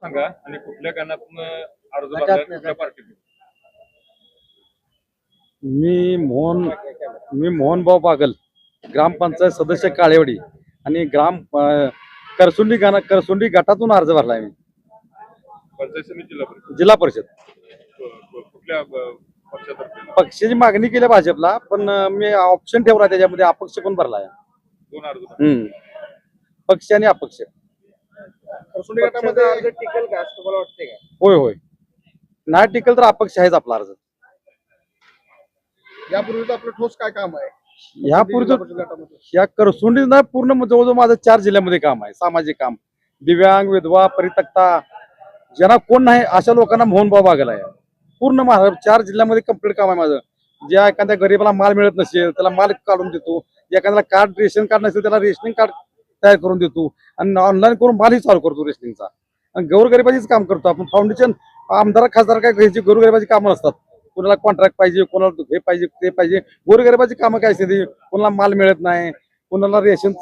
सांगा आणि कुठल्या गाण्यातून अर्ज भरलाय, कुठल्या पार्टीतून? मी मोहनभाऊ बागल, ग्रामपंचायत सदस्य काळेवाडी आणि करसुंडी गटातून अर्ज भरलाय मी. पंचायत समिती, जिल्हा परिषद कुठल्या पक्षातर्फे? पक्षाची मागणी केली भाजपला, पण मी ऑप्शन ठेवला त्याच्यामध्ये अपक्ष पण भरलाय. 2 अर्ज. पक्ष आणि अपक्ष. करसुंडी गटामध्ये अर्ज टिकेल का असं तुम्हाला वाटतंय का? होय नाही टिकल तर अपक्ष आहेच आपला अर्ज. यापूर्वीच आपलं ठोस काय काम आहे या करसुंडीला पूर्ण जवळजवळ माझं 4 जिल्ह्यामध्ये काम आहे. सामाजिक काम, दिव्यांग, विधवा, परित्यक्ता, ज्यांना कोण नाही अशा लोकांना मोहनभाऊ बागल आहे. पूर्ण महाराष्ट्र 4 जिल्ह्यामध्ये कंप्लीट काम आहे माझं. ज्या एखाद्या गरीबाला माल मिळत नसेल त्याला माल काढून देतो, एखाद्याला कार्ड रेशन कार्ड नसेल त्याला रेशनिंग कार्ड तयार करून देतो आणि ऑनलाईन करून मालही चालू करतो रेशनिंगचा. आणि गोरगरिबाचीच काम करतो आपण. फाउंडेशन आमदार खासदार काय घ्यायची गोरगरिबाची कामं नसतात. कोणाला कॉन्ट्रॅक्ट पाहिजे, कोणाला हे पाहिजे ते पाहिजे. गोरगरिबाची कामं काय असते, कोणाला माल मिळत नाही, कोणाला रेशन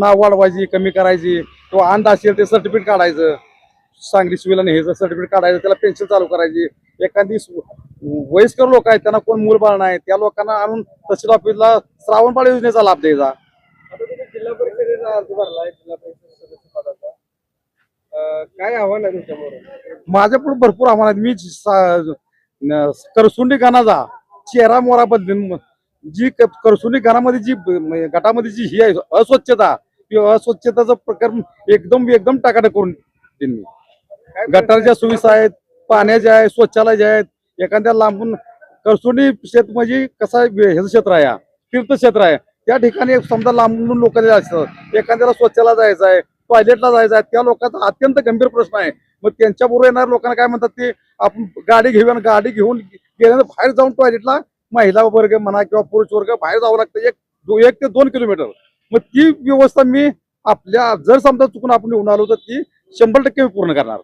नाव वाढवायची कमी करायची, तो अंध असेल ते सर्टिफिकेट काढायचं, सांगली सिव्हिल हे सर्टिफिकेट काढायचं, त्याला पेन्शन चालू करायची. एखादी वयस्कर लोक आहेत त्यांना कोण मूल बाळ नाही, त्या लोकांना आणून तहसील ऑफिसला श्रावणबाळ योजनेचा लाभ द्यायचा. जिल्हा परिषदेचा अर्ज भरलाय, जिल्हा परिषद सदस्य पदाचा काय आव्हान आहे तुमच्याबरोबर? माझ्याकडून भरपूर आव्हान आहेत. मी करसुंडी गाणाचा चेहरा मोहरा बदलून जी करसुंडी गाणामध्ये जी गटामध्ये जी ही आहे अस्वच्छता, अस्वच्छताचा प्रकार एकदम टाकाटक करून देईन मी. गटारच्या सुविधा आहेत, पाण्याच्या आहेत, शौचालय आहेत. एखाद्या लांबून करसुंडी शेत म्हणजे कसा हे क्षेत्र आहे, तीर्थक्षेत्र आहे. त्या ठिकाणी समजा लांबून लोक असतात, एखाद्याला शौचालय जायचं आहे, टॉयलेटला जायचं आहे, त्या लोकांचा अत्यंत गंभीर प्रश्न आहे. मग त्यांच्याबरोबर येणाऱ्या लोकांना काय म्हणतात ते आपण गाडी घेऊन गेल्यानंतर बाहेर जाऊन टॉयलेटला महिला वर्ग म्हणा किंवा पुरुष वर्ग बाहेर जावं लागतं 1 ते 2 किलोमीटर. मग ती व्यवस्था मी आपल्या जर समजा चुकून आपण निवडून आलो तर ती 100% पूर्ण करणार.